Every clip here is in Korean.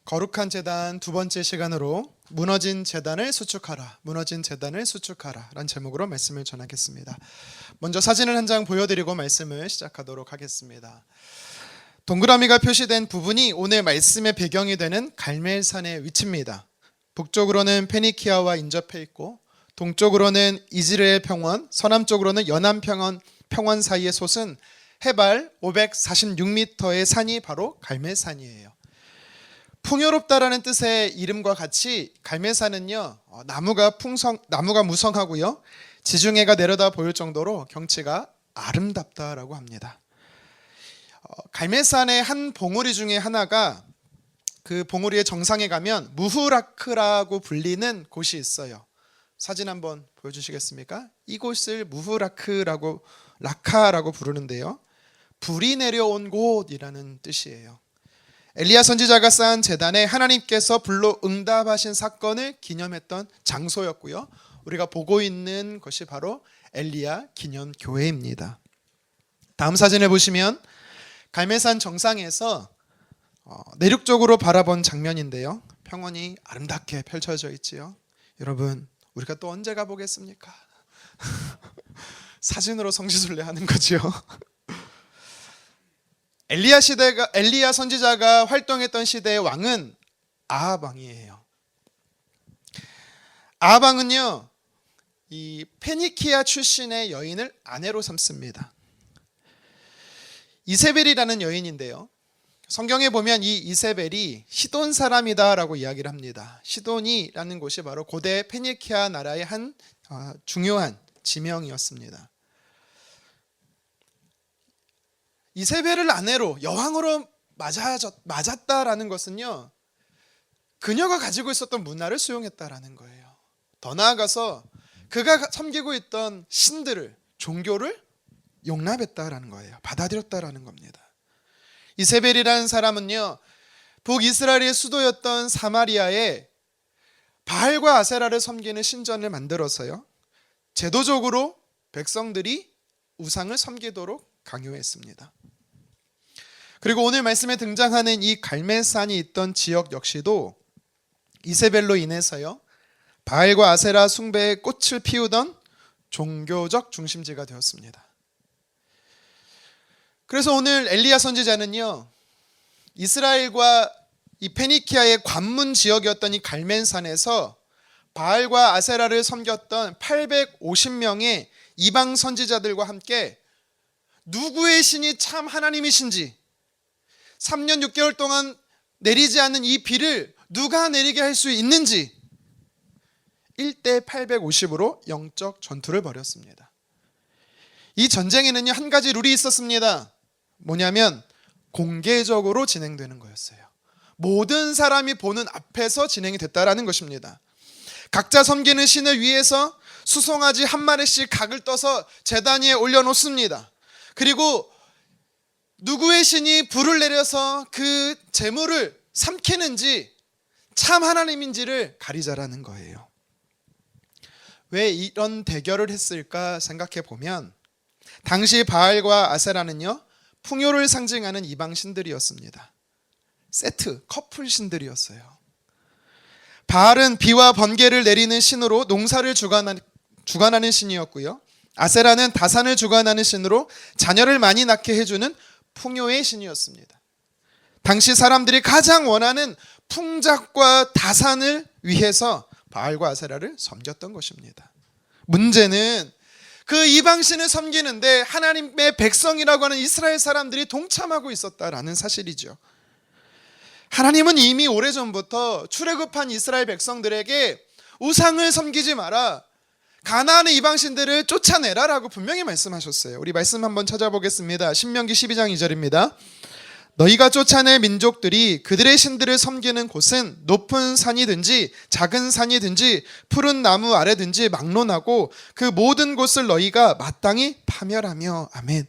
거룩한 제단 두 번째 시간으로 무너진 제단을 수축하라, 무너진 제단을 수축하라 라는 제목으로 말씀을 전하겠습니다. 먼저 사진을 한 장 보여드리고 말씀을 시작하도록 하겠습니다. 동그라미가 표시된 부분이 오늘 말씀의 배경이 되는 갈멜산의 위치입니다. 북쪽으로는 페니키아와 인접해 있고 동쪽으로는 이스라엘 평원, 서남쪽으로는 연안 평원 사이에 솟은 해발 546m의 산이 바로 갈멜산이에요. 풍요롭다라는 뜻의 이름과 같이 갈멜산은요, 나무가 무성하고요, 지중해가 내려다 보일 정도로 경치가 아름답다라고 합니다. 갈멜산의 한 봉우리 중에 하나가 그 봉우리의 정상에 가면 무후라크라고 불리는 곳이 있어요. 사진 한번 보여주시겠습니까? 이곳을 무후라크라고 라카라고 부르는데요, 불이 내려온 곳이라는 뜻이에요. 엘리야 선지자가 쌓은 제단에 하나님께서 불로 응답하신 사건을 기념했던 장소였고요, 우리가 보고 있는 것이 바로 엘리야 기념교회입니다. 다음 사진을 보시면 갈멜산 정상에서 내륙쪽으로 바라본 장면인데요, 평원이 아름답게 펼쳐져 있지요. 여러분, 우리가 또 언제 가보겠습니까? 사진으로 성지순례 하는 거지요. 엘리야 선지자가 활동했던 시대의 왕은 아합 왕이에요. 아합 왕은요, 이 페니키아 출신의 여인을 아내로 삼습니다. 이세벨이라는 여인인데요, 성경에 보면 이 이세벨이 시돈 사람이다라고 이야기를 합니다. 시돈이라는 곳이 바로 고대 페니키아 나라의 한 중요한 지명이었습니다. 이세벨을 아내로 여왕으로 맞았다라는 것은요, 그녀가 가지고 있었던 문화를 수용했다라는 거예요. 더 나아가서 그가 섬기고 있던 신들을, 종교를 용납했다라는 거예요. 받아들였다라는 겁니다. 이세벨이라는 사람은요, 북이스라엘의 수도였던 사마리아에 바알과 아세라를 섬기는 신전을 만들어서요, 제도적으로 백성들이 우상을 섬기도록 강요했습니다. 그리고 오늘 말씀에 등장하는 이 갈멜산이 있던 지역 역시도 이세벨로 인해서요, 바알과 아세라 숭배의 꽃을 피우던 종교적 중심지가 되었습니다. 그래서 오늘 엘리야 선지자는요, 이스라엘과 이 페니키아의 관문 지역이었던 이 갈멜산에서 바알과 아세라를 섬겼던 850명의 이방 선지자들과 함께 누구의 신이 참 하나님이신지, 3년 6개월 동안 내리지 않는 이 비를 누가 내리게 할 수 있는지 1대 850으로 영적 전투를 벌였습니다. 이 전쟁에는요, 한 가지 룰이 있었습니다. 뭐냐면 공개적으로 진행되는 거였어요. 모든 사람이 보는 앞에서 진행이 됐다라는 것입니다. 각자 섬기는 신을 위해서 수송아지 한 마리씩 각을 떠서 제단 위에 올려놓습니다. 그리고 누구의 신이 불을 내려서 그 제물을 삼키는지 참 하나님인지를 가리자라는 거예요. 왜 이런 대결을 했을까 생각해 보면, 당시 바알과 아세라는요, 풍요를 상징하는 이방 신들이었습니다. 세트, 커플 신들이었어요. 바알은 비와 번개를 내리는 신으로 농사를 주관하는 신이었고요, 아세라는 다산을 주관하는 신으로 자녀를 많이 낳게 해주는 풍요의 신이었습니다. 당시 사람들이 가장 원하는 풍작과 다산을 위해서 바알과 아세라를 섬겼던 것입니다. 문제는 그 이방신을 섬기는데 하나님의 백성이라고 하는 이스라엘 사람들이 동참하고 있었다라는 사실이죠. 하나님은 이미 오래전부터 출애굽한 이스라엘 백성들에게 우상을 섬기지 마라, 가나안의 이방신들을 쫓아내라라고 분명히 말씀하셨어요. 우리 말씀 한번 찾아보겠습니다. 신명기 12장 2절입니다. 너희가 쫓아낼 민족들이 그들의 신들을 섬기는 곳은 높은 산이든지 작은 산이든지 푸른 나무 아래든지 막론하고 그 모든 곳을 너희가 마땅히 파멸하며. 아멘.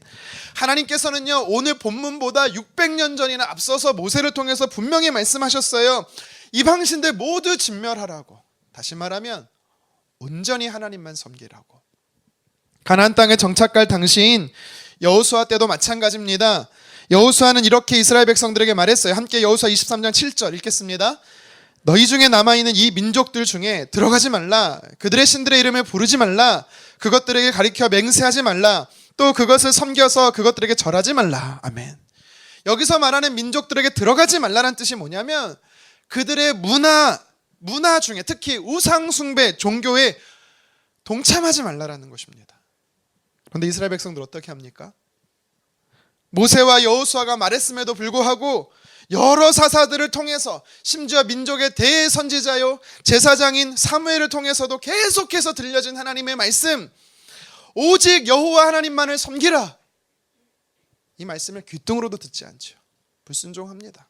하나님께서는요, 오늘 본문보다 600년 전이나 앞서서 모세를 통해서 분명히 말씀하셨어요. 이방신들 모두 진멸하라고. 다시 말하면 온전히 하나님만 섬기라고. 가나안 땅에 정착할 당시인 여호수아 때도 마찬가지입니다. 여호수아는 이렇게 이스라엘 백성들에게 말했어요. 함께 여호수아 23장 7절 읽겠습니다. 너희 중에 남아있는 이 민족들 중에 들어가지 말라. 그들의 신들의 이름을 부르지 말라. 그것들에게 가리켜 맹세하지 말라. 또 그것을 섬겨서 그것들에게 절하지 말라. 아멘. 여기서 말하는 민족들에게 들어가지 말라는 뜻이 뭐냐면 그들의 문화 중에 특히 우상 숭배, 종교에 동참하지 말라라는 것입니다. 그런데 이스라엘 백성들 어떻게 합니까? 모세와 여호수아가 말했음에도 불구하고 여러 사사들을 통해서 심지어 민족의 대선지자요 제사장인 사무엘을 통해서도 계속해서 들려진 하나님의 말씀, 오직 여호와 하나님만을 섬기라, 이 말씀을 귀뚱으로도 듣지 않죠. 불순종합니다.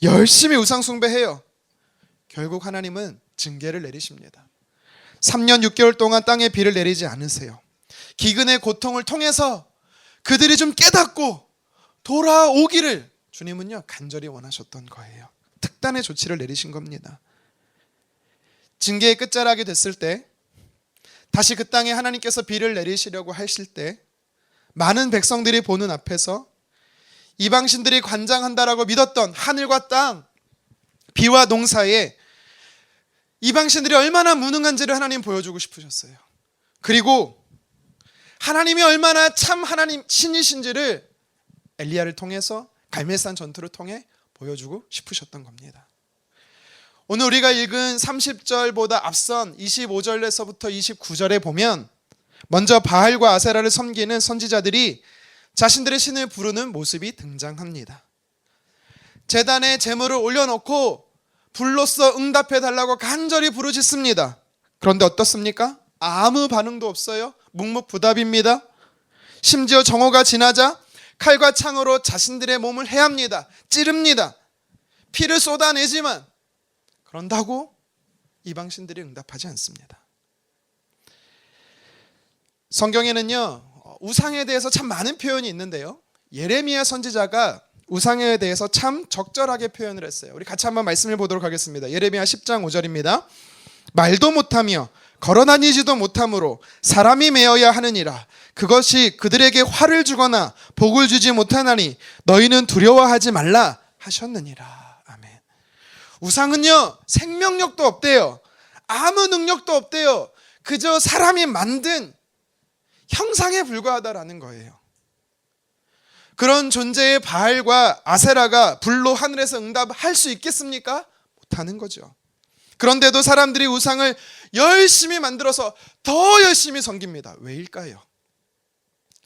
열심히 우상 숭배해요. 결국 하나님은 징계를 내리십니다. 3년 6개월 동안 땅에 비를 내리지 않으세요. 기근의 고통을 통해서 그들이 좀 깨닫고 돌아오기를 주님은요 간절히 원하셨던 거예요. 특단의 조치를 내리신 겁니다. 징계의 끝자락이 됐을 때, 다시 그 땅에 하나님께서 비를 내리시려고 하실 때, 많은 백성들이 보는 앞에서 이방신들이 관장한다라고 믿었던 하늘과 땅, 비와 농사에 이방신들이 얼마나 무능한지를 하나님 보여주고 싶으셨어요. 그리고 하나님이 얼마나 참 하나님 신이신지를 엘리야를 통해서 갈멜산 전투를 통해 보여주고 싶으셨던 겁니다. 오늘 우리가 읽은 30절보다 앞선 25절에서부터 29절에 보면 먼저 바알과 아세라를 섬기는 선지자들이 자신들의 신을 부르는 모습이 등장합니다. 제단에 제물을 올려놓고 불로써 응답해달라고 간절히 부르짖습니다. 그런데 어떻습니까? 아무 반응도 없어요. 묵묵부답입니다. 심지어 정오가 지나자 칼과 창으로 자신들의 몸을 해합니다. 찌릅니다. 피를 쏟아내지만 그런다고 이방신들이 응답하지 않습니다. 성경에는요 우상에 대해서 참 많은 표현이 있는데요, 예레미야 선지자가 우상에 대해서 참 적절하게 표현을 했어요. 우리 같이 한번 말씀을 보도록 하겠습니다. 예레미야 10장 5절입니다. 말도 못하며 걸어다니지도 못함으로 사람이 메어야 하느니라. 그것이 그들에게 화를 주거나 복을 주지 못하나니 너희는 두려워하지 말라 하셨느니라. 아멘. 우상은요 생명력도 없대요. 아무 능력도 없대요. 그저 사람이 만든 형상에 불과하다라는 거예요. 그런 존재의 바알과 아세라가 불로 하늘에서 응답할 수 있겠습니까? 못하는 거죠. 그런데도 사람들이 우상을 열심히 만들어서 더 열심히 섬깁니다. 왜일까요?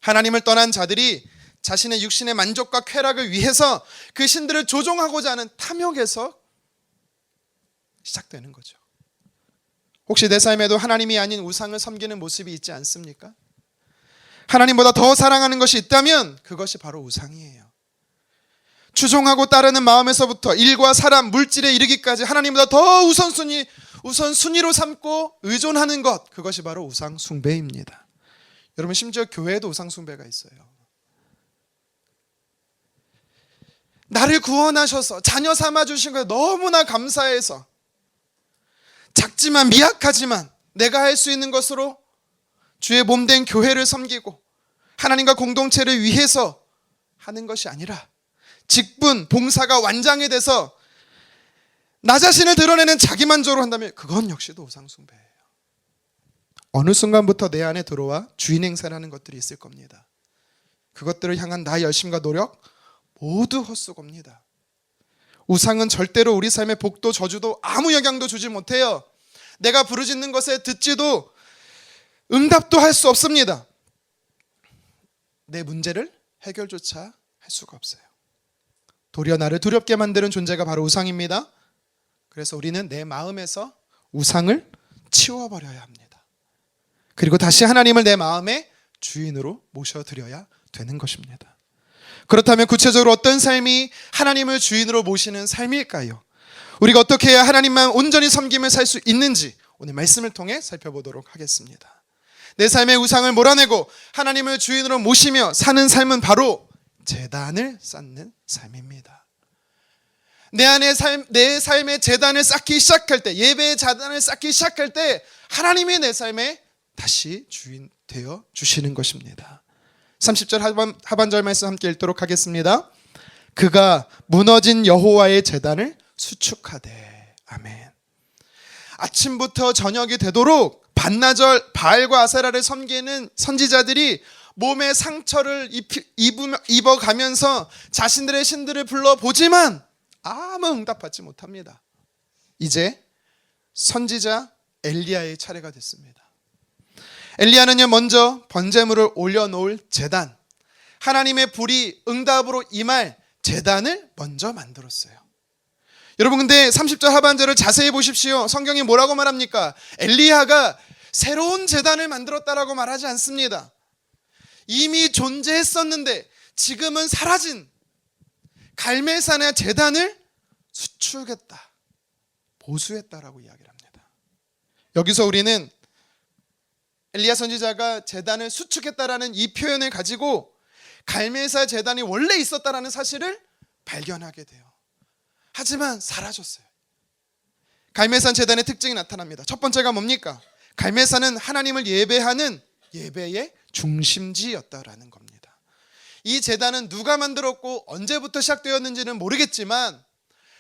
하나님을 떠난 자들이 자신의 육신의 만족과 쾌락을 위해서 그 신들을 조종하고자 하는 탐욕에서 시작되는 거죠. 혹시 내 삶에도 하나님이 아닌 우상을 섬기는 모습이 있지 않습니까? 하나님보다 더 사랑하는 것이 있다면 그것이 바로 우상이에요. 추종하고 따르는 마음에서부터 일과 사람, 물질에 이르기까지 하나님보다 더 우선순위로 삼고 의존하는 것, 그것이 바로 우상 숭배입니다. 여러분 심지어 교회에도 우상 숭배가 있어요. 나를 구원하셔서 자녀 삼아 주신 것 너무나 감사해서 작지만 미약하지만 내가 할 수 있는 것으로 주의 몸된 교회를 섬기고 하나님과 공동체를 위해서 하는 것이 아니라 직분, 봉사가 완장이 돼서 나 자신을 드러내는 자기만족으로 한다면 그건 역시도 우상 숭배예요. 어느 순간부터 내 안에 들어와 주인 행세를 하는 것들이 있을 겁니다. 그것들을 향한 나의 열심과 노력 모두 헛수고입니다. 우상은 절대로 우리 삶의 복도 저주도 아무 영향도 주지 못해요. 내가 부르짖는 것에 듣지도 응답도 할 수 없습니다. 내 문제를 해결조차 할 수가 없어요. 도리어 나를 두렵게 만드는 존재가 바로 우상입니다. 그래서 우리는 내 마음에서 우상을 치워버려야 합니다. 그리고 다시 하나님을 내 마음의 주인으로 모셔드려야 되는 것입니다. 그렇다면 구체적으로 어떤 삶이 하나님을 주인으로 모시는 삶일까요? 우리가 어떻게 해야 하나님만 온전히 섬김을 살 수 있는지 오늘 말씀을 통해 살펴보도록 하겠습니다. 내 삶의 우상을 몰아내고 하나님을 주인으로 모시며 사는 삶은 바로 제단을 쌓는 삶입니다. 내 삶의 제단을 쌓기 시작할 때, 예배의 제단을 쌓기 시작할 때 하나님이 내 삶에 다시 주인 되어 주시는 것입니다. 30절 하반절 말씀 함께 읽도록 하겠습니다. 그가 무너진 여호와의 제단을 수축하되. 아멘. 아침부터 저녁이 되도록 반나절 바알과 아세라를 섬기는 선지자들이 몸에 상처를 입어가면서 자신들의 신들을 불러보지만 아무 응답받지 못합니다. 이제 선지자 엘리야의 차례가 됐습니다. 엘리야는요, 먼저 번제물을 올려놓을 제단, 하나님의 불이 응답으로 임할 제단을 먼저 만들었어요. 여러분, 근데 30절 하반절을 자세히 보십시오. 성경이 뭐라고 말합니까? 엘리야가 새로운 제단을 만들었다라고 말하지 않습니다. 이미 존재했었는데 지금은 사라진 갈멜산의 제단을 수축했다, 보수했다라고 이야기를 합니다. 여기서 우리는 엘리야 선지자가 제단을 수축했다라는 이 표현을 가지고 갈멜산 제단이 원래 있었다라는 사실을 발견하게 돼요. 하지만 사라졌어요. 갈멜산 제단의 특징이 나타납니다. 첫 번째가 뭡니까? 갈멜산은 하나님을 예배하는 예배의 중심지였다라는 겁니다. 이 제단은 누가 만들었고 언제부터 시작되었는지는 모르겠지만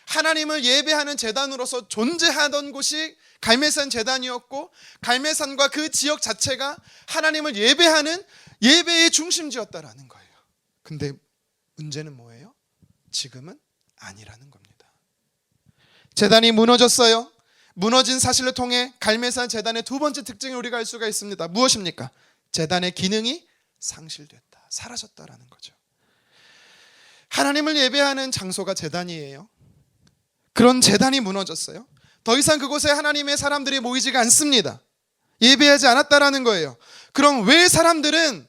하나님을 예배하는 제단으로서 존재하던 곳이 갈멜산 제단이었고, 갈멜산과 그 지역 자체가 하나님을 예배하는 예배의 중심지였다라는 거예요. 근데 문제는 뭐예요? 지금은 아니라는 겁니다. 제단이 무너졌어요. 무너진 사실을 통해 갈멜산 제단의 두 번째 특징을 우리가 알 수가 있습니다. 무엇입니까? 제단의 기능이 상실됐다, 사라졌다라는 거죠. 하나님을 예배하는 장소가 제단이에요. 그런 제단이 무너졌어요. 더 이상 그곳에 하나님의 사람들이 모이지가 않습니다. 예배하지 않았다라는 거예요. 그럼 왜 사람들은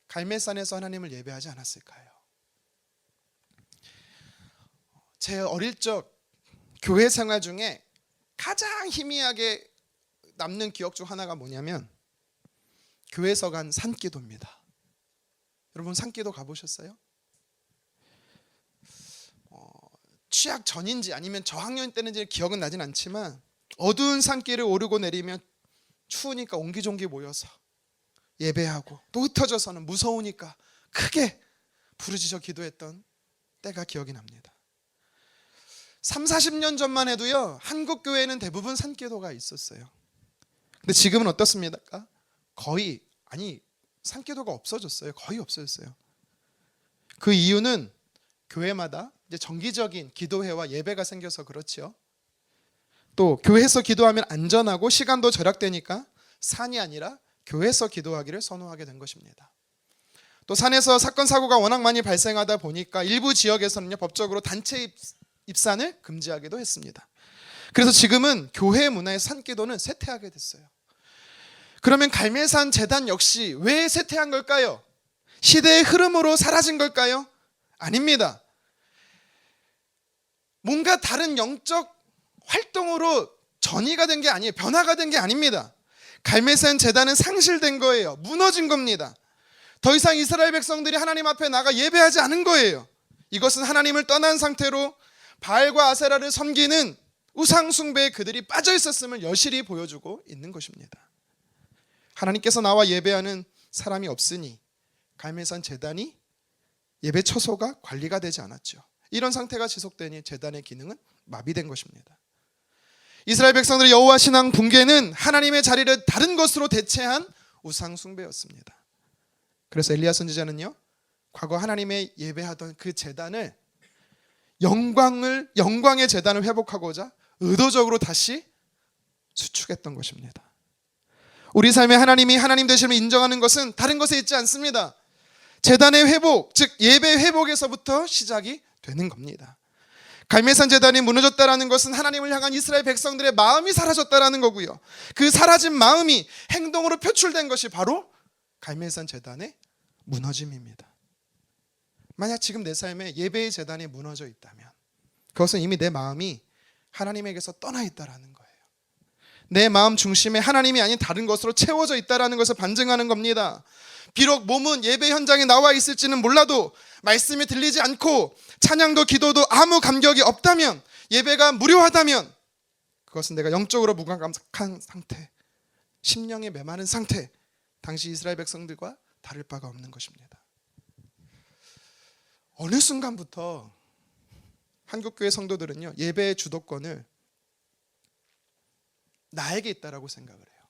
갈멜산에서 하나님을 예배하지 않았을까요? 제 어릴 적 교회 생활 중에 가장 희미하게 남는 기억 중 하나가 뭐냐면 교회에서 간 산기도입니다. 여러분, 산기도 가보셨어요? 취학 전인지 아니면 저학년 때인지 기억은 나진 않지만 어두운 산길을 오르고 내리면 추우니까 옹기종기 모여서 예배하고, 또 흩어져서는 무서우니까 크게 부르짖어 기도했던 때가 기억이 납니다. 30-40년 전만 해도요, 한국 교회는 대부분 산기도가 있었어요. 근데 지금은 어떻습니까? 거의, 산기도가 없어졌어요. 거의 없어졌어요. 그 이유는 교회마다 이제 정기적인 기도회와 예배가 생겨서 그렇죠. 또 교회에서 기도하면 안전하고 시간도 절약되니까 산이 아니라 교회에서 기도하기를 선호하게 된 것입니다. 또 산에서 사건 사고가 워낙 많이 발생하다 보니까 일부 지역에서는요, 법적으로 단체 입산을 금지하기도 했습니다. 그래서 지금은 교회 문화의 산기도는 쇠퇴하게 됐어요. 그러면 갈멜산 제단 역시 왜 쇠퇴한 걸까요? 시대의 흐름으로 사라진 걸까요? 아닙니다. 뭔가 다른 영적 활동으로 전이가 된 게 아니에요. 변화가 된 게 아닙니다. 갈멜산 제단은 상실된 거예요. 무너진 겁니다. 더 이상 이스라엘 백성들이 하나님 앞에 나가 예배하지 않은 거예요. 이것은 하나님을 떠난 상태로 바알과 아세라를 섬기는 우상 숭배에 그들이 빠져 있었음을 여실히 보여주고 있는 것입니다. 하나님께서 나와 예배하는 사람이 없으니 갈멜산 제단이 예배 처소가 관리가 되지 않았죠. 이런 상태가 지속되니 제단의 기능은 마비된 것입니다. 이스라엘 백성들의 여호와 신앙 붕괴는 하나님의 자리를 다른 것으로 대체한 우상 숭배였습니다. 그래서 엘리야 선지자는요, 과거 하나님의 예배하던 그 제단을 영광의 제단을 회복하고자 의도적으로 다시 수축했던 것입니다. 우리 삶에 하나님이 하나님 되심을 인정하는 것은 다른 것에 있지 않습니다. 제단의 회복, 즉 예배 회복에서부터 시작이 되는 겁니다. 갈멜산 제단이 무너졌다라는 것은 하나님을 향한 이스라엘 백성들의 마음이 사라졌다라는 거고요. 그 사라진 마음이 행동으로 표출된 것이 바로 갈멜산 제단의 무너짐입니다. 만약 지금 내 삶에 예배의 제단이 무너져 있다면 그것은 이미 내 마음이 하나님에게서 떠나 있다라는 거예요. 내 마음 중심에 하나님이 아닌 다른 것으로 채워져 있다라는 것을 반증하는 겁니다. 비록 몸은 예배 현장에 나와 있을지는 몰라도 말씀이 들리지 않고 찬양도 기도도 아무 감격이 없다면, 예배가 무료하다면 그것은 내가 영적으로 무감각한 상태, 심령에 메마른 상태, 당시 이스라엘 백성들과 다를 바가 없는 것입니다. 어느 순간부터 한국교회 성도들은요, 예배의 주도권을 나에게 있다라고 생각을 해요.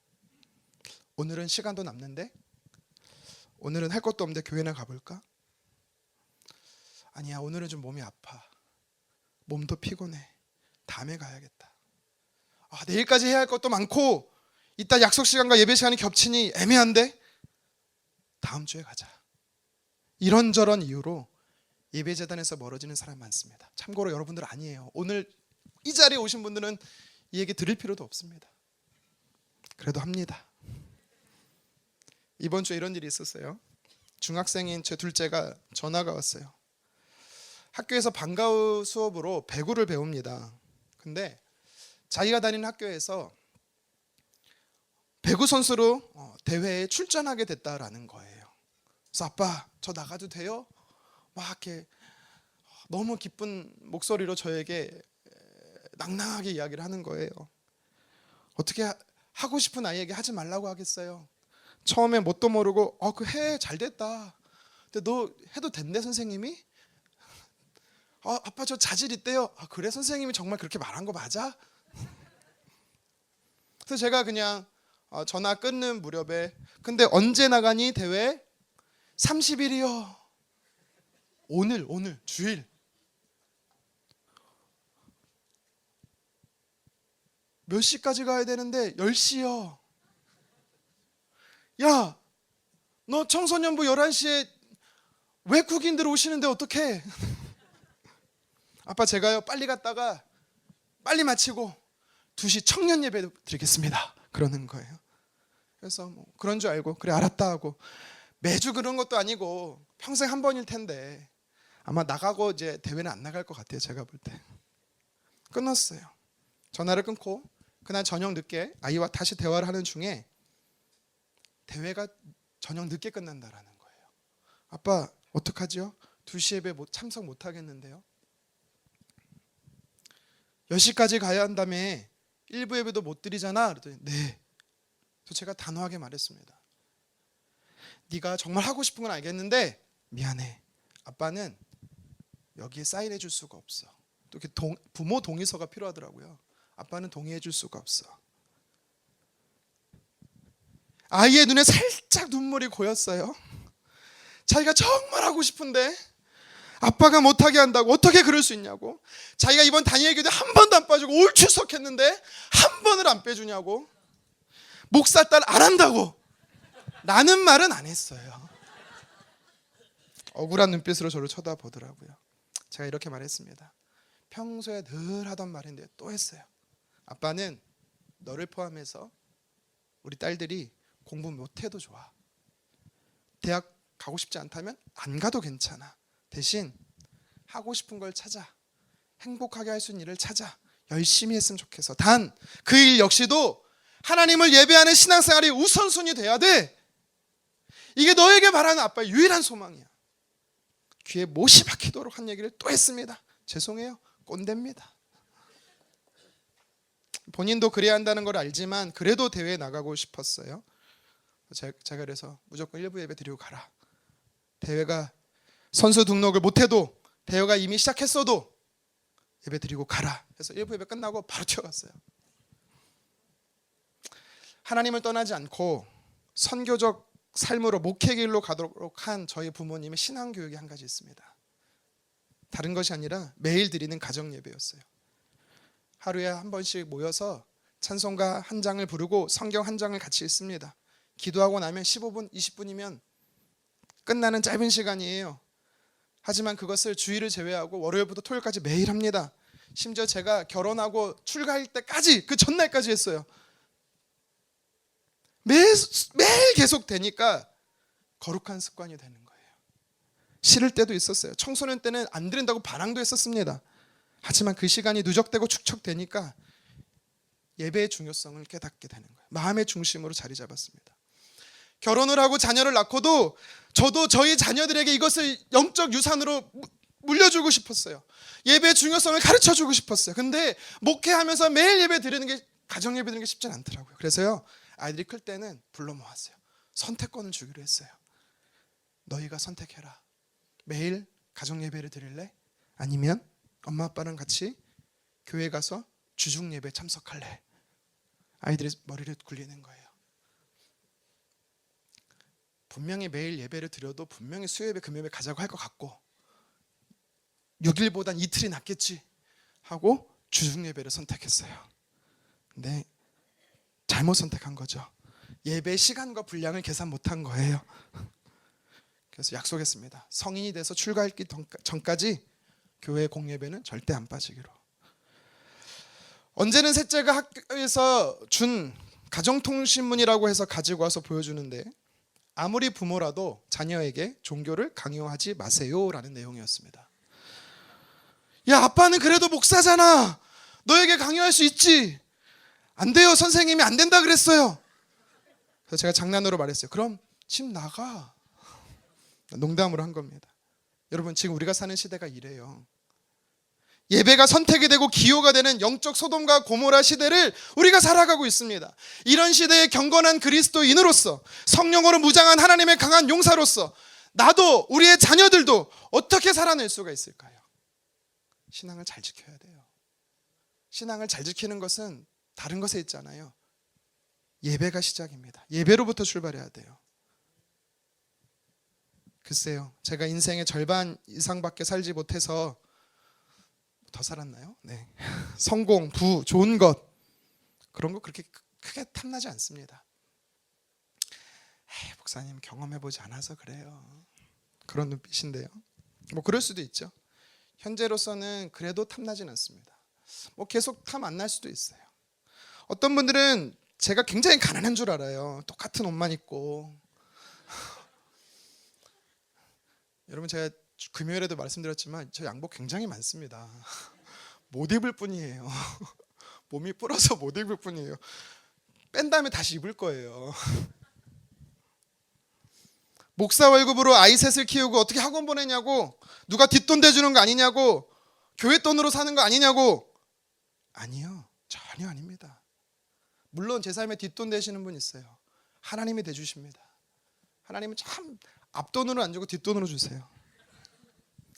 오늘은 시간도 남는데, 오늘은 할 것도 없는데 교회나 가볼까? 아니야, 오늘은 좀 몸이 아파, 몸도 피곤해, 다음에 가야겠다. 내일까지 해야 할 것도 많고 이따 약속 시간과 예배 시간이 겹치니 애매한데 다음 주에 가자. 이런저런 이유로 예배 재단에서 멀어지는 사람 많습니다. 참고로 여러분들 아니에요. 오늘 이 자리에 오신 분들은 이 얘기 들을 필요도 없습니다. 그래도 합니다. 이번 주에 이런 일이 있었어요. 중학생인 제 둘째가 전화가 왔어요. 학교에서 방과후 수업으로 배구를 배웁니다. 근데 자기가 다니는 학교에서 배구 선수로 대회에 출전하게 됐다라는 거예요. 그래서 아빠, 저 나가도 돼요? 막 이렇게 너무 기쁜 목소리로 저에게 낭낭하게 이야기를 하는 거예요. 어떻게 하고 싶은 아이에게 하지 말라고 하겠어요? 처음에 뭣도 모르고 그 해, 잘 됐다. 근데 너 해도 된대 선생님이? 아빠 저 자질 있대요. 그래 선생님이 정말 그렇게 말한 거 맞아? 그래서 제가 그냥 전화 끊는 무렵에 근데 언제 나가니 대회? 30일이요. 오늘 주일. 몇 시까지 가야 되는데 10시요. 야, 너 청소년부 11시에 외국인들 오시는데 어떡해? 아빠 제가요 빨리 갔다가 빨리 마치고 2시 청년 예배 드리겠습니다. 그러는 거예요. 그래서 뭐 그런 줄 알고 그래 알았다 하고 매주 그런 것도 아니고 평생 한 번일 텐데 아마 나가고 이제 대회는 안 나갈 것 같아요. 제가 볼 때. 끊었어요. 전화를 끊고 그날 저녁 늦게 아이와 다시 대화를 하는 중에 대회가 저녁 늦게 끝난다라는 거예요. 아빠 어떡하죠? 2시 예배 참석 못 하겠는데요. 10시까지 가야 한다며 1부 예배도 못 드리잖아. 그랬더니 네. 그래서 제가 단호하게 말했습니다. 네가 정말 하고 싶은 건 알겠는데 미안해. 아빠는 여기에 사인해 줄 수가 없어. 또 이렇게 부모 동의서가 필요하더라고요. 아빠는 동의해 줄 수가 없어. 아이의 눈에 살짝 눈물이 고였어요. 자기가 정말 하고 싶은데 아빠가 못하게 한다고 어떻게 그럴 수 있냐고. 자기가 이번 다니엘 교대 한 번도 안 빠지고 올 출석했는데 한 번을 안 빼주냐고. 목사 딸 안 한다고 라는 말은 안 했어요. 억울한 눈빛으로 저를 쳐다보더라고요. 제가 이렇게 말했습니다. 평소에 늘 하던 말인데 또 했어요. 아빠는 너를 포함해서 우리 딸들이 공부 못해도 좋아. 대학 가고 싶지 않다면 안 가도 괜찮아. 대신 하고 싶은 걸 찾아. 행복하게 할 수 있는 일을 찾아. 열심히 했으면 좋겠어. 단 그 일 역시도 하나님을 예배하는 신앙생활이 우선순위 돼야 돼. 이게 너에게 바라는 아빠의 유일한 소망이야. 귀에 못이 박히도록 한 얘기를 또 했습니다. 죄송해요. 꼰대입니다. 본인도 그래야 한다는 걸 알지만 그래도 대회에 나가고 싶었어요. 제가 그래서 무조건 1부 예배 드리고 가라. 대회가 선수 등록을 못해도 대회가 이미 시작했어도 예배 드리고 가라. 그래서 1부 예배 끝나고 바로 튀어갔어요. 하나님을 떠나지 않고 선교적 삶으로 목회 길로 가도록 한 저희 부모님의 신앙 교육이 한 가지 있습니다. 다른 것이 아니라 매일 드리는 가정 예배였어요. 하루에 한 번씩 모여서 찬송가 한 장을 부르고 성경 한 장을 같이 읽습니다. 기도하고 나면 15분, 20분이면 끝나는 짧은 시간이에요. 하지만 그것을 주일을 제외하고 월요일부터 토요일까지 매일 합니다. 심지어 제가 결혼하고 출가할 때까지 그 전날까지 했어요. 매일 계속 되니까 거룩한 습관이 되는 거예요. 싫을 때도 있었어요. 청소년 때는 안 드린다고 반항도 했었습니다. 하지만 그 시간이 누적되고 축적되니까 예배의 중요성을 깨닫게 되는 거예요. 마음의 중심으로 자리 잡았습니다. 결혼을 하고 자녀를 낳고도 저도 저희 자녀들에게 이것을 영적 유산으로 물려주고 싶었어요. 예배의 중요성을 가르쳐주고 싶었어요. 근데 목회하면서 매일 예배 드리는 게 가정 예배 드리는 게 쉽지 않더라고요. 그래서요 아이들이 클 때는 불러 모았어요. 선택권을 주기로 했어요. 너희가 선택해라. 매일 가정 예배를 드릴래? 아니면 엄마 아빠랑 같이 교회 가서 주중 예배 참석할래? 아이들이 머리를 굴리는 거예요. 분명히 매일 예배를 드려도 분명히 수요예배 금요예배 가자고 할 것 같고 6일보단 이틀이 낫겠지 하고 주중 예배를 선택했어요. 근데 잘못 선택한 거죠. 예배 시간과 분량을 계산 못한 거예요. 그래서 약속했습니다. 성인이 돼서 출가하기 전까지 교회 공예배는 절대 안 빠지기로. 언제는 셋째가 학교에서 준 가정통신문이라고 해서 가지고 와서 보여주는데 아무리 부모라도 자녀에게 종교를 강요하지 마세요라는 내용이었습니다. 야, 아빠는 그래도 목사잖아. 너에게 강요할 수 있지. 안 돼요. 선생님이 안 된다 그랬어요. 그래서 제가 장난으로 말했어요. 그럼 집 나가. 농담으로 한 겁니다. 여러분, 지금 우리가 사는 시대가 이래요. 예배가 선택이 되고 기호가 되는 영적 소돔과 고모라 시대를 우리가 살아가고 있습니다. 이런 시대에 경건한 그리스도인으로서 성령으로 무장한 하나님의 강한 용사로서 나도 우리의 자녀들도 어떻게 살아낼 수가 있을까요? 신앙을 잘 지켜야 돼요. 신앙을 잘 지키는 것은 다른 것에 있잖아요. 예배가 시작입니다. 예배로부터 출발해야 돼요. 글쎄요, 제가 인생의 절반 이상밖에 살지 못해서 더 살았나요? 네. 성공, 부, 좋은 것 그런 거 그렇게 크게 탐나지 않습니다. 에이, 목사님 경험해보지 않아서 그래요. 그런 눈빛인데요. 뭐 그럴 수도 있죠. 현재로서는 그래도 탐나진 않습니다. 뭐 계속 탐 안 날 수도 있어요. 어떤 분들은 제가 굉장히 가난한 줄 알아요. 똑같은 옷만 입고. 여러분, 제가 금요일에도 말씀드렸지만 저 양복 굉장히 많습니다. 못 입을 뿐이에요. 몸이 불어서 못 입을 뿐이에요. 뺀 다음에 다시 입을 거예요. 목사 월급으로 아이 셋을 키우고 어떻게 학원 보내냐고, 누가 뒷돈 대주는 거 아니냐고, 교회 돈으로 사는 거 아니냐고. 아니요, 전혀 아닙니다. 물론 제 삶에 뒷돈 대시는 분 있어요. 하나님이 대주십니다. 하나님은 참 앞돈으로 안 주고 뒷돈으로 주세요.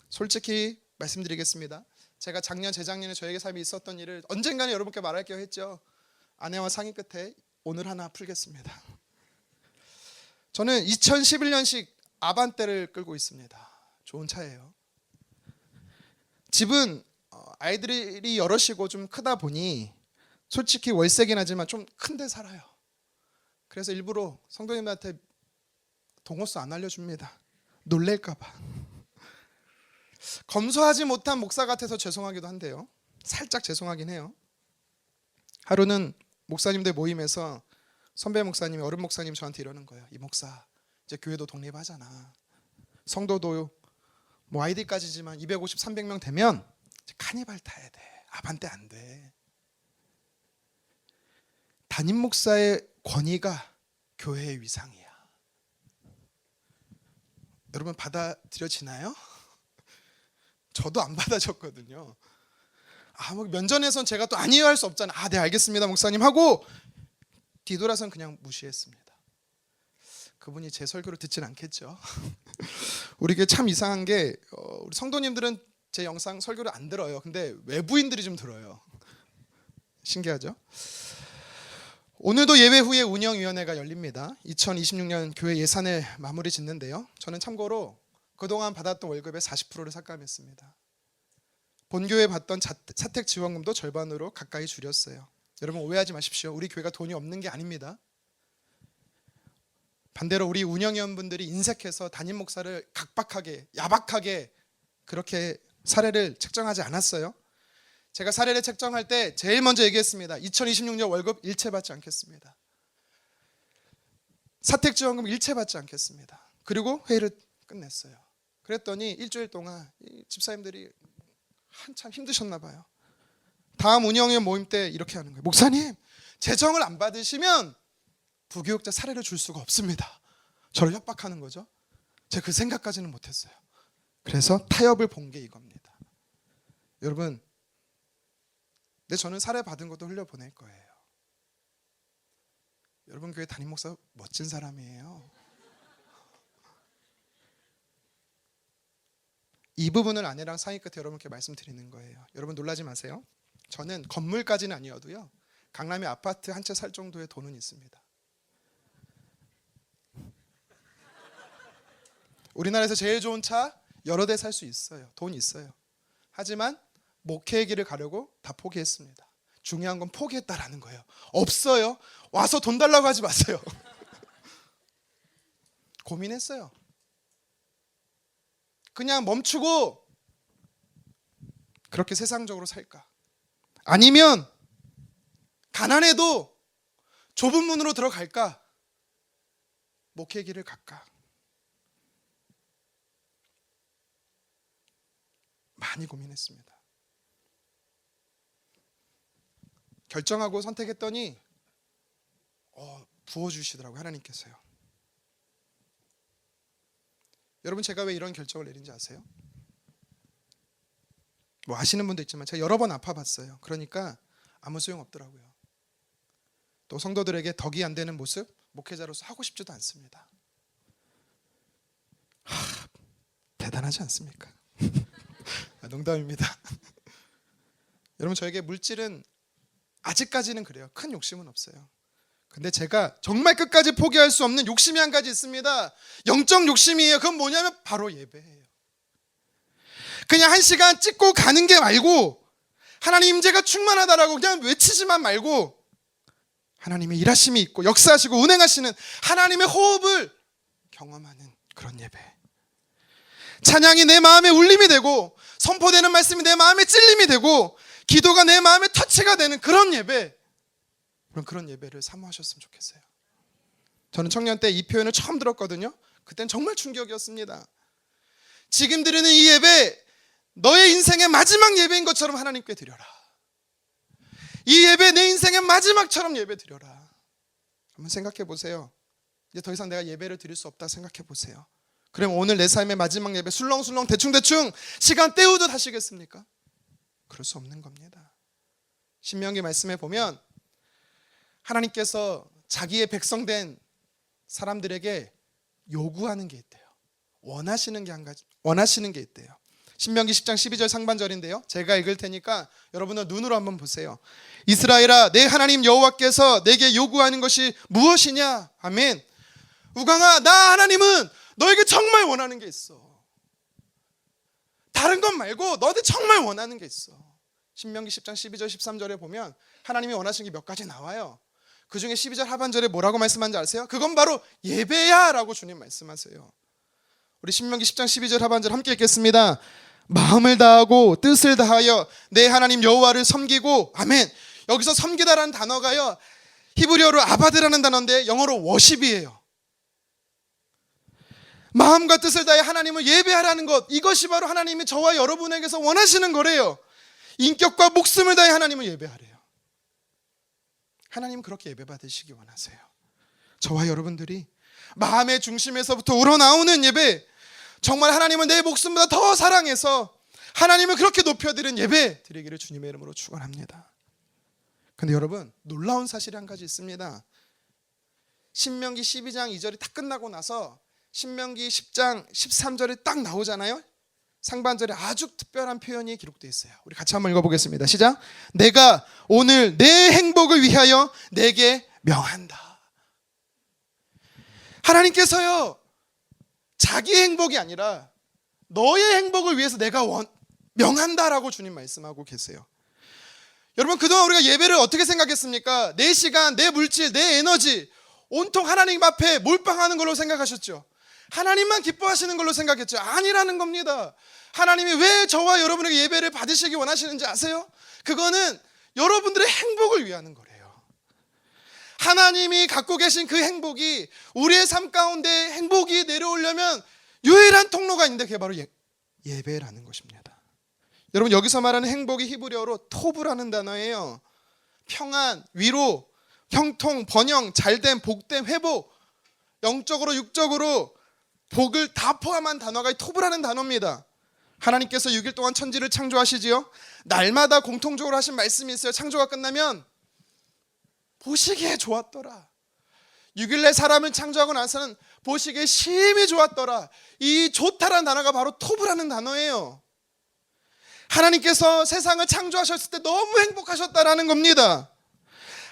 솔직히 말씀드리겠습니다. 제가 작년 재작년에 저에게 삶에 있었던 일을 언젠가는 여러분께 말할게요 했죠. 아내와 상의 끝에 오늘 하나 풀겠습니다. 저는 2011년식 아반떼를 끌고 있습니다. 좋은 차예요. 집은 아이들이 여럿이고 좀 크다 보니 솔직히 월세긴 하지만 좀 큰 데 살아요. 그래서 일부러 성도님한테 동호수 안 알려줍니다. 놀랄까 봐. 검소하지 못한 목사 같아서 죄송하기도 한데요. 살짝 죄송하긴 해요. 하루는 목사님들 모임에서 선배 목사님이, 어른 목사님 저한테 이러는 거예요. 이 목사, 이제 교회도 독립하잖아. 성도도 뭐 아이들까지지만 250, 300명 되면 카니발 타야 돼. 아반떼 안 돼. 담임 목사의 권위가 교회의 위상이야. 여러분, 받아들여지나요? 저도 안 받아줬거든요. 뭐 면전에선 제가 또 아니에요 할 수 없잖아요. 네 알겠습니다 목사님 하고 뒤돌아선 그냥 무시했습니다. 그분이 제 설교를 듣진 않겠죠. 우리 교회 참 이상한 게 우리 성도님들은 제 영상 설교를 안 들어요. 근데 외부인들이 좀 들어요. 신기하죠? 오늘도 예배 후에 운영위원회가 열립니다. 2026년 교회 예산을 마무리 짓는데요. 저는 참고로 그동안 받았던 월급의 40%를 삭감했습니다. 본교회 받던 사택지원금도 절반으로 가까이 줄였어요. 여러분 오해하지 마십시오. 우리 교회가 돈이 없는 게 아닙니다. 반대로 우리 운영위원분들이 인색해서 담임 목사를 각박하게, 야박하게 그렇게 사례를 책정하지 않았어요. 제가 사례를 책정할 때 제일 먼저 얘기했습니다. 2026년 월급 일체 받지 않겠습니다. 사택지원금 일체 받지 않겠습니다. 그리고 회의를 끝냈어요. 그랬더니 일주일 동안 집사님들이 한참 힘드셨나 봐요. 다음 운영위원 모임 때 이렇게 하는 거예요. 목사님, 재정을 안 받으시면 부교육자 사례를 줄 수가 없습니다. 저를 협박하는 거죠. 제가 그 생각까지는 못했어요. 그래서 타협을 본 게 이겁니다. 여러분, 저는 사례 받은 것도 흘려보낼 거예요. 여러분 교회 담임 목사 멋진 사람이에요. 이 부분을 아내랑 상의 끝에 여러분께 말씀드리는 거예요. 여러분 놀라지 마세요. 저는 건물까지는 아니어도요, 강남에 아파트 한 채 살 정도의 돈은 있습니다. 우리나라에서 제일 좋은 차 여러 대 살 수 있어요. 돈 있어요. 하지만 목회의 길을 가려고 다 포기했습니다. 중요한 건 포기했다라는 거예요. 없어요. 와서 돈 달라고 하지 마세요. 고민했어요. 그냥 멈추고 그렇게 세상적으로 살까? 아니면 가난해도 좁은 문으로 들어갈까? 목회의 길을 갈까? 많이 고민했습니다. 결정하고 선택했더니 부어주시더라고요, 하나님께서요. 여러분, 제가 왜 이런 결정을 내린지 아세요? 뭐 아시는 분도 있지만 제가 여러 번 아파봤어요. 그러니까 아무 소용없더라고요. 또 성도들에게 덕이 안 되는 모습 목회자로서 하고 싶지도 않습니다. 대단하지 않습니까? 농담입니다. 여러분, 저에게 물질은 아직까지는 그래요. 큰 욕심은 없어요. 근데 제가 정말 끝까지 포기할 수 없는 욕심이 한 가지 있습니다. 영적 욕심이에요. 그건 뭐냐면 바로 예배예요. 그냥 1시간 찍고 가는 게 말고, 하나님 임재가 충만하다라고 그냥 외치지만 말고, 하나님의 일하심이 있고 역사하시고 운행하시는 하나님의 호흡을 경험하는 그런 예배. 찬양이 내 마음에 울림이 되고, 선포되는 말씀이 내 마음에 찔림이 되고, 기도가 내 마음에 터치가 되는 그런 예배. 그런 예배를 사모하셨으면 좋겠어요. 저는 청년 때 이 표현을 처음 들었거든요. 그땐 정말 충격이었습니다. 지금 드리는 이 예배, 너의 인생의 마지막 예배인 것처럼 하나님께 드려라. 이 예배 내 인생의 마지막처럼 예배 드려라. 한번 생각해 보세요. 이제 더 이상 내가 예배를 드릴 수 없다 생각해 보세요. 그럼 오늘 내 삶의 마지막 예배 술렁술렁 대충대충 시간 때우듯 하시겠습니까? 그럴 수 없는 겁니다. 신명기 말씀에 보면 하나님께서 자기의 백성된 사람들에게 요구하는 게 있대요. 원하시는 게 한 가지, 원하시는 게 있대요. 신명기 10장 12절 상반절인데요. 제가 읽을 테니까 여러분은 눈으로 한번 보세요. 이스라엘아, 내 하나님 여호와께서 내게 요구하는 것이 무엇이냐? 아멘. 우강아, 나 하나님은 너에게 정말 원하는 게 있어. 다른 것 말고 너한테 정말 원하는 게 있어. 신명기 10장 12절 13절에 보면 하나님이 원하시는 게 몇 가지 나와요. 그 중에 12절 하반절에 뭐라고 말씀하는지 아세요? 그건 바로 예배야 라고 주님 말씀하세요. 우리 신명기 10장 12절 하반절 함께 읽겠습니다. 마음을 다하고 뜻을 다하여 내 하나님 여호와를 섬기고, 아멘. 여기서 섬기다라는 단어가요, 히브리어로 아바드라는 단어인데 영어로 워십이에요. 마음과 뜻을 다해 하나님을 예배하라는 것, 이것이 바로 하나님이 저와 여러분에게서 원하시는 거래요. 인격과 목숨을 다해 하나님을 예배하래요. 하나님 그렇게 예배받으시기 원하세요. 저와 여러분들이 마음의 중심에서부터 우러나오는 예배, 정말 하나님은 내 목숨보다 더 사랑해서 하나님을 그렇게 높여드리는 예배 드리기를 주님의 이름으로 축원합니다. 근데 여러분, 놀라운 사실이 한 가지 있습니다. 신명기 12장 2절이 딱 끝나고 나서 신명기 10장 13절이 딱 나오잖아요. 상반절에 아주 특별한 표현이 기록되어 있어요. 우리 같이 한번 읽어보겠습니다. 시작. 내가 오늘 내 행복을 위하여 내게 명한다. 하나님께서요, 자기 행복이 아니라 너의 행복을 위해서 내가 명한다라고 주님 말씀하고 계세요. 여러분, 그동안 우리가 예배를 어떻게 생각했습니까? 내 시간, 내 물질, 내 에너지 온통 하나님 앞에 몰빵하는 걸로 생각하셨죠. 하나님만 기뻐하시는 걸로 생각했죠. 아니라는 겁니다. 하나님이 왜 저와 여러분에게 예배를 받으시기 원하시는지 아세요? 그거는 여러분들의 행복을 위하는 거래요. 하나님이 갖고 계신 그 행복이 우리의 삶 가운데 행복이 내려오려면 유일한 통로가 있는데 그게 바로 예배라는 것입니다. 여러분, 여기서 말하는 행복이 히브리어로 토브라는 단어예요. 평안, 위로, 형통, 번영, 잘됨, 복됨, 회복, 영적으로 육적으로 복을 다 포함한 단어가 이 토브라는 단어입니다. 하나님께서 6일 동안 천지를 창조하시지요. 날마다 공통적으로 하신 말씀이 있어요. 창조가 끝나면 보시기에 좋았더라. 6일날 사람을 창조하고 나서는 보시기에 심히 좋았더라. 이 좋다라는 단어가 바로 토브라는 단어예요. 하나님께서 세상을 창조하셨을 때 너무 행복하셨다라는 겁니다.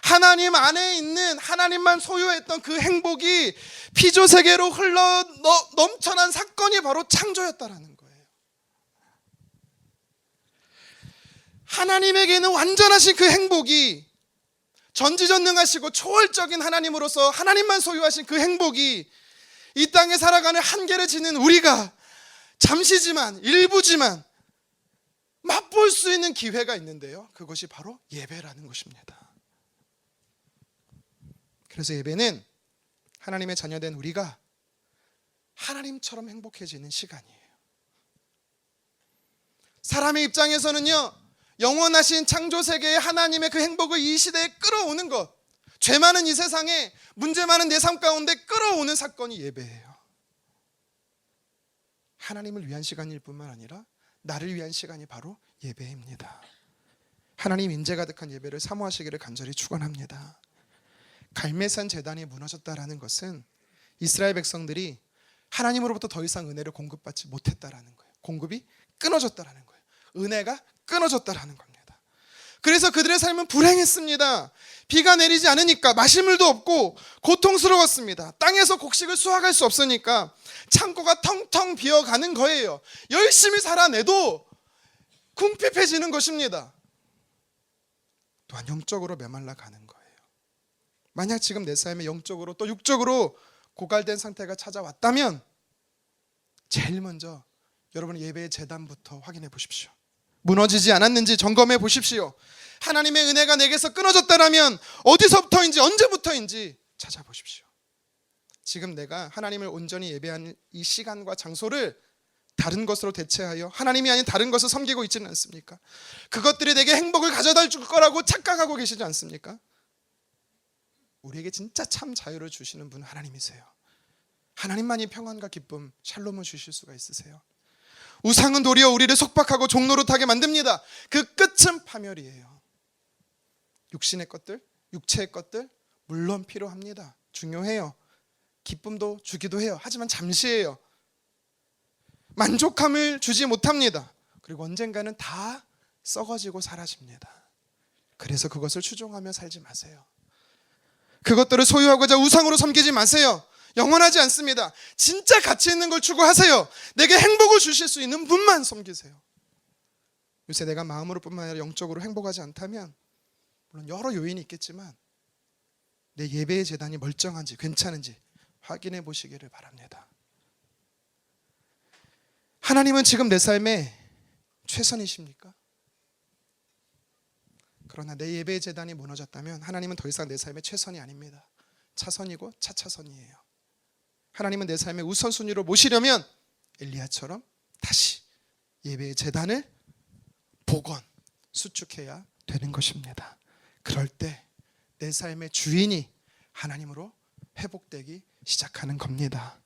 하나님 안에 있는, 하나님만 소유했던 그 행복이 피조세계로 흘러 넘쳐난 사건이 바로 창조였다라는 거예요. 하나님에게는 완전하신 그 행복이, 전지전능하시고 초월적인 하나님으로서 하나님만 소유하신 그 행복이 이 땅에 살아가는 한계를 지닌 우리가 잠시지만, 일부지만 맛볼 수 있는 기회가 있는데요, 그것이 바로 예배라는 것입니다. 그래서 예배는 하나님의 자녀된 우리가 하나님처럼 행복해지는 시간이에요. 사람의 입장에서는요, 영원하신 창조세계의 하나님의 그 행복을 이 시대에 끌어오는 것, 죄 많은 이 세상에 문제 많은 내 삶 가운데 끌어오는 사건이 예배예요. 하나님을 위한 시간일 뿐만 아니라 나를 위한 시간이 바로 예배입니다. 하나님 인재 가득한 예배를 사모하시기를 간절히 축원합니다. 갈멜산 제단이 무너졌다라는 것은 이스라엘 백성들이 하나님으로부터 더 이상 은혜를 공급받지 못했다라는 거예요. 공급이 끊어졌다라는 거예요. 은혜가 끊어졌다라는 겁니다. 그래서 그들의 삶은 불행했습니다. 비가 내리지 않으니까 마실 물도 없고 고통스러웠습니다. 땅에서 곡식을 수확할 수 없으니까 창고가 텅텅 비어가는 거예요. 열심히 살아내도 궁핍해지는 것입니다. 또한 영적으로 메말라 가는 거예요. 만약 지금 내 삶에 영적으로 또 육적으로 고갈된 상태가 찾아왔다면 제일 먼저 여러분의 예배의 재단부터 확인해 보십시오. 무너지지 않았는지 점검해 보십시오. 하나님의 은혜가 내게서 끊어졌다면 어디서부터인지 언제부터인지 찾아보십시오. 지금 내가 하나님을 온전히 예배하는 이 시간과 장소를 다른 것으로 대체하여 하나님이 아닌 다른 것을 섬기고 있지는 않습니까? 그것들이 내게 행복을 가져다 줄 거라고 착각하고 계시지 않습니까? 우리에게 진짜 참 자유를 주시는 분 하나님이세요. 하나님만이 평안과 기쁨, 샬롬을 주실 수가 있으세요. 우상은 도리어 우리를 속박하고 종노릇하게 만듭니다. 그 끝은 파멸이에요. 육신의 것들, 육체의 것들 물론 필요합니다. 중요해요. 기쁨도 주기도 해요. 하지만 잠시예요. 만족함을 주지 못합니다. 그리고 언젠가는 다 썩어지고 사라집니다. 그래서 그것을 추종하며 살지 마세요. 그것들을 소유하고자 우상으로 섬기지 마세요. 영원하지 않습니다. 진짜 가치 있는 걸 추구하세요. 내게 행복을 주실 수 있는 분만 섬기세요. 요새 내가 마음으로 뿐만 아니라 영적으로 행복하지 않다면 물론 여러 요인이 있겠지만 내 예배의 재단이 멀쩡한지 괜찮은지 확인해 보시기를 바랍니다. 하나님은 지금 내 삶에 최선이십니까? 그러나 내 예배의 재단이 무너졌다면 하나님은 더 이상 내 삶의 최선이 아닙니다. 차선이고 차차선이에요. 하나님은 내 삶의 우선순위로 모시려면 엘리야처럼 다시 예배의 재단을 복원, 수축해야 되는 것입니다. 그럴 때 내 삶의 주인이 하나님으로 회복되기 시작하는 겁니다.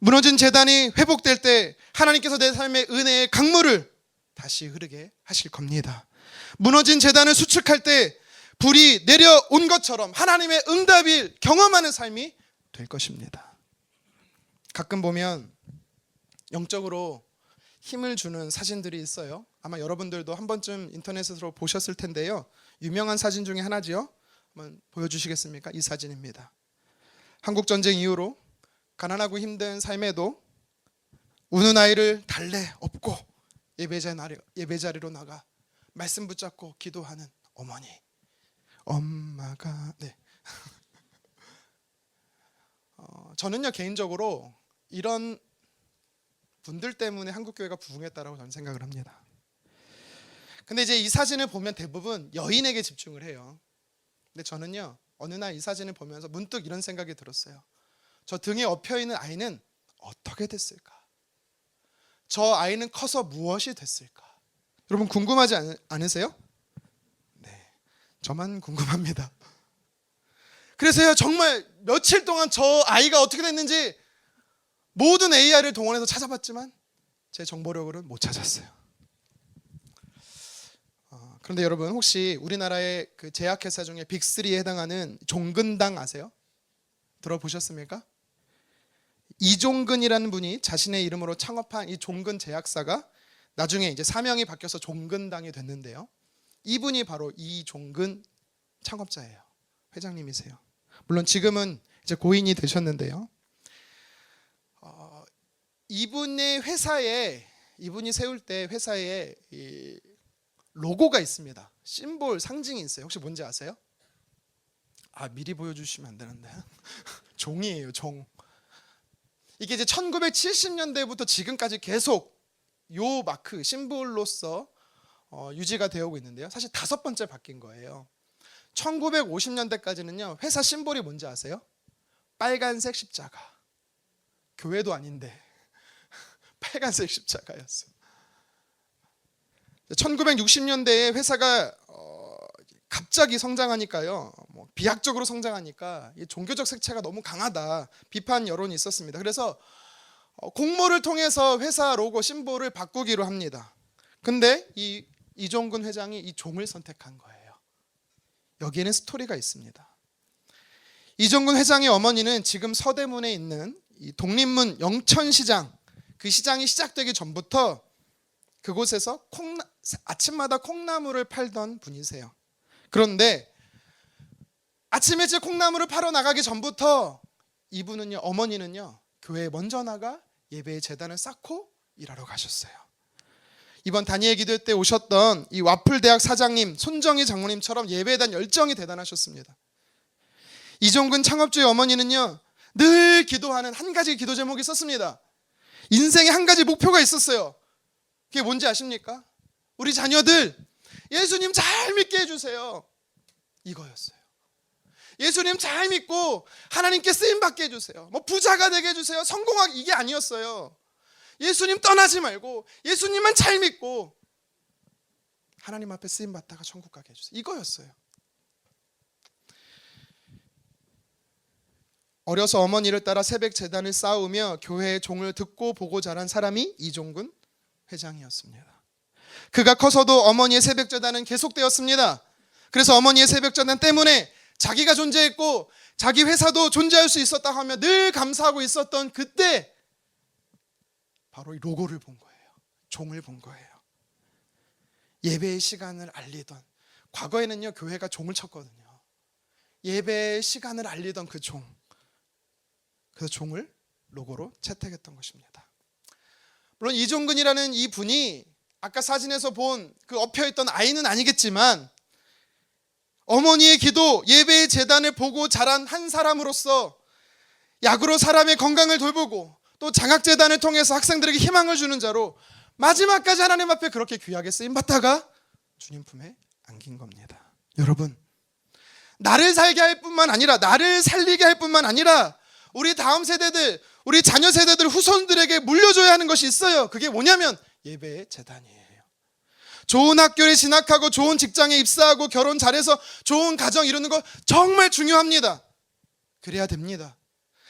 무너진 재단이 회복될 때 하나님께서 내 삶의 은혜의 강물을 다시 흐르게 하실 겁니다. 무너진 재단을 수축할 때 불이 내려온 것처럼 하나님의 응답을 경험하는 삶이 될 것입니다. 가끔 보면 영적으로 힘을 주는 사진들이 있어요. 아마 여러분들도 한 번쯤 인터넷으로 보셨을 텐데요. 유명한 사진 중에 하나지요. 한번 보여주시겠습니까? 이 사진입니다. 한국전쟁 이후로 가난하고 힘든 삶에도 우는 아이를 달래 업고 예배 자리로 나가 말씀 붙잡고 기도하는 어머니. 엄마가 저는요 개인적으로 이런 분들 때문에 한국교회가 부흥했다라고 저는 생각을 합니다. 근데 이제 이 사진을 보면 대부분 여인에게 집중을 해요. 근데 저는요 어느 날 이 사진을 보면서 문득 이런 생각이 들었어요. 저 등에 엎여있는 아이는 어떻게 됐을까? 저 아이는 커서 무엇이 됐을까? 여러분 궁금하지 않으세요? 네, 저만 궁금합니다. 그래서요 정말 며칠 동안 저 아이가 어떻게 됐는지 모든 AI를 동원해서 찾아봤지만 제 정보력으로는 못 찾았어요. 그런데 여러분 혹시 우리나라의 그 제약회사 중에 빅3에 해당하는 종근당 아세요? 들어보셨습니까? 이종근이라는 분이 자신의 이름으로 창업한 이 종근 제약사가 나중에 이제 사명이 바뀌어서 종근당이 됐는데요. 이분이 바로 이종근 창업자예요. 회장님이세요. 물론 지금은 이제 고인이 되셨는데요. 이분의 회사에, 이분이 세울 때 회사에 이 로고가 있습니다. 심볼, 상징이 있어요. 혹시 뭔지 아세요? 미리 보여주시면 안 되는데. 종이에요, 종. 이게 이제 1970년대부터 지금까지 계속 요 마크, 심볼로서 유지가 되어 오고 있는데요. 사실 5번째 바뀐 거예요. 1950년대까지는요. 회사 심볼이 뭔지 아세요? 빨간색 십자가. 교회도 아닌데 빨간색 십자가였어요. 1960년대에 회사가 갑자기 성장하니까요, 비약적으로 성장하니까 종교적 색채가 너무 강하다 비판 여론이 있었습니다. 그래서 공모를 통해서 회사 로고 심볼을 바꾸기로 합니다. 근데 이종근 회장이 이 종을 선택한 거예요. 여기에는 스토리가 있습니다. 이종근 회장의 어머니는 지금 서대문에 있는 이 독립문 영천시장, 그 시장이 시작되기 전부터 그곳에서 아침마다 콩나물을 팔던 분이세요. 그런데 아침 일찍 콩나물을 팔어 나가기 전부터 이분은요, 어머니는요, 교회에 먼저 나가 예배의 제단을 쌓고 일하러 가셨어요. 이번 다니엘 기도 때 오셨던 이 와플대학 사장님 손정희 장모님처럼 예배에 대한 열정이 대단하셨습니다. 이종근 창업주의 어머니는요, 늘 기도하는 한 가지 기도 제목이 있었습니다. 인생에 한 가지 목표가 있었어요. 그게 뭔지 아십니까? 우리 자녀들 예수님 잘 믿게 해주세요. 이거였어요. 예수님 잘 믿고 하나님께 쓰임받게 해주세요. 부자가 되게 해주세요. 성공하게, 이게 아니었어요. 예수님 떠나지 말고 예수님만 잘 믿고 하나님 앞에 쓰임받다가 천국 가게 해주세요. 이거였어요. 어려서 어머니를 따라 새벽 제단을 쌓으며 교회의 종을 듣고 보고 자란 사람이 이종근 회장이었습니다. 그가 커서도 어머니의 새벽 제단은 계속되었습니다. 그래서 어머니의 새벽 제단 때문에 자기가 존재했고 자기 회사도 존재할 수 있었다 하며 늘 감사하고 있었던 그때 바로 이 로고를 본 거예요. 종을 본 거예요. 예배의 시간을 알리던, 과거에는요 교회가 종을 쳤거든요. 예배의 시간을 알리던 그 종, 그래서 종을 로고로 채택했던 것입니다. 물론 이종근이라는 이 분이 아까 사진에서 본 그 엎혀있던 아이는 아니겠지만 어머니의 기도, 예배의 제단을 보고 자란 한 사람으로서 약으로 사람의 건강을 돌보고 또 장학재단을 통해서 학생들에게 희망을 주는 자로 마지막까지 하나님 앞에 그렇게 귀하게 쓰임받다가 주님 품에 안긴 겁니다. 여러분, 나를 살게 할 뿐만 아니라, 나를 살리게 할 뿐만 아니라 우리 다음 세대들, 우리 자녀 세대들, 후손들에게 물려줘야 하는 것이 있어요. 그게 뭐냐면 예배의 제단이에요. 좋은 학교에 진학하고 좋은 직장에 입사하고 결혼 잘해서 좋은 가정 이루는 거 정말 중요합니다. 그래야 됩니다.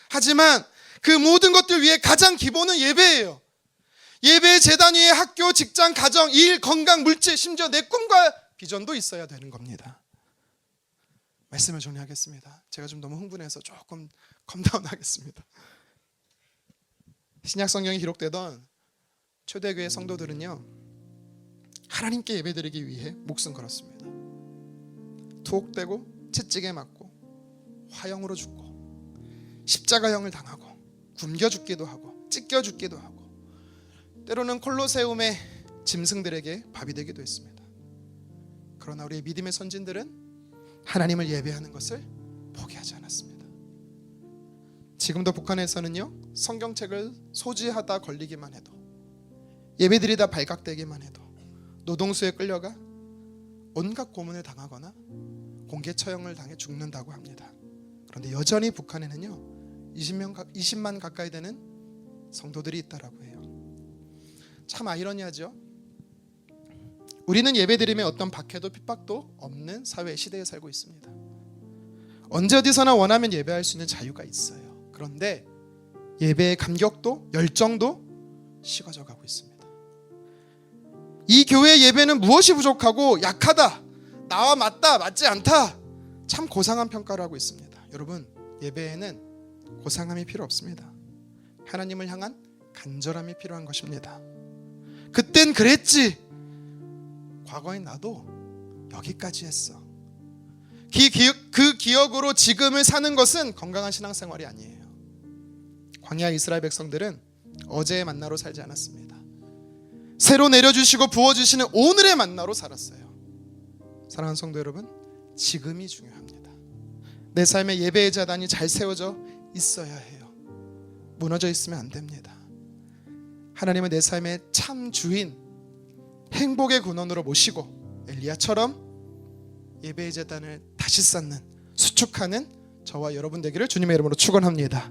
하지만 그 모든 것들 위에 가장 기본은 예배예요. 예배의 제단 위에 학교, 직장, 가정, 일, 건강, 물질, 심지어 내 꿈과 비전도 있어야 되는 겁니다. 말씀을 정리하겠습니다. 제가 좀 너무 흥분해서 조금 컴다운 하겠습니다. 신약 성경에 기록되던 초대교회 성도들은요, 하나님께 예배드리기 위해 목숨 걸었습니다. 투옥되고 채찍에 맞고 화형으로 죽고 십자가형을 당하고 굶겨 죽기도 하고 찢겨 죽기도 하고 때로는 콜로세움의 짐승들에게 밥이 되기도 했습니다. 그러나 우리의 믿음의 선진들은 하나님을 예배하는 것을 포기하지 않았습니다. 지금도 북한에서는요, 성경책을 소지하다 걸리기만 해도, 예배드리다 발각되기만 해도 노동수에 끌려가 온갖 고문을 당하거나 공개 처형을 당해 죽는다고 합니다. 그런데 여전히 북한에는요 20만 가까이 되는 성도들이 있다라고 해요. 참 아이러니하죠. 우리는 예배드림에 어떤 박해도 핍박도 없는 사회 시대에 살고 있습니다. 언제 어디서나 원하면 예배할 수 있는 자유가 있어요. 그런데 예배의 감격도 열정도 식어져 가고 있습니다. 이 교회의 예배는 무엇이 부족하고 약하다, 나와 맞다, 맞지 않다, 참 고상한 평가를 하고 있습니다. 여러분, 예배에는 고상함이 필요 없습니다. 하나님을 향한 간절함이 필요한 것입니다. 그땐 그랬지. 과거엔 나도 여기까지 했어. 그 기억으로 지금을 사는 것은 건강한 신앙생활이 아니에요. 광야 이스라엘 백성들은 어제의 만나로 살지 않았습니다. 새로 내려주시고 부어주시는 오늘의 만나로 살았어요. 사랑하는 성도 여러분, 지금이 중요합니다. 내 삶의 예배의 자단이 잘 세워져 있어야 해요. 무너져 있으면 안 됩니다. 하나님은 내 삶의 참 주인, 행복의 근원으로 모시고 엘리야처럼 예배의 제단을 다시 쌓는, 수축하는 저와 여러분 되기를 주님의 이름으로 축원합니다.